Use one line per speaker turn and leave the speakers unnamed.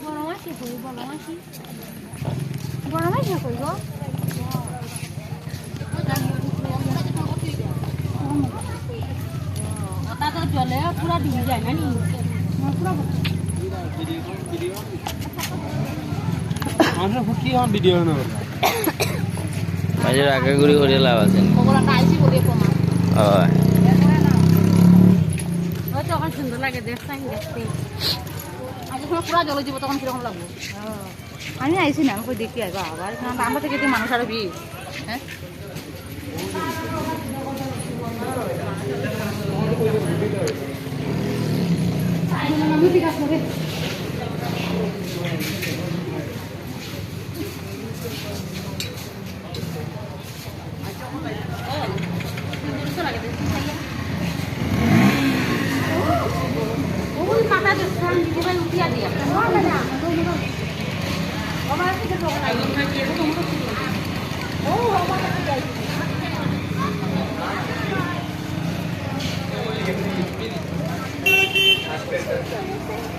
বড় মাছই কই বড় মাছই বড় মাছ না কই গো ওটা তো চলে পুরো ডুবে যায় না নি পুরো
আমরা কি হন ভিডিও না
মাঝে আগে ঘুরি ঘুরি লাভ আছে
ওগুলা কাইছি বলে কমা
হয়
ওই তো এখন সুন্দর লাগে দেখছাই দেখতে আজ পুরো পুরো জলে যাব তখন কিরকম লাগবে আমি আইছি না কই দেখি আইবা আবার আমরা থেকে মানুষ আর বি হ্যাঁ আমি ঠিক আছে ওই মাথা দেখছান দিদিভাই উঠিয়া দিয়া আমার থেকে তো নাই না কি এরকম ও আমার কাছে যাইছি Gracias.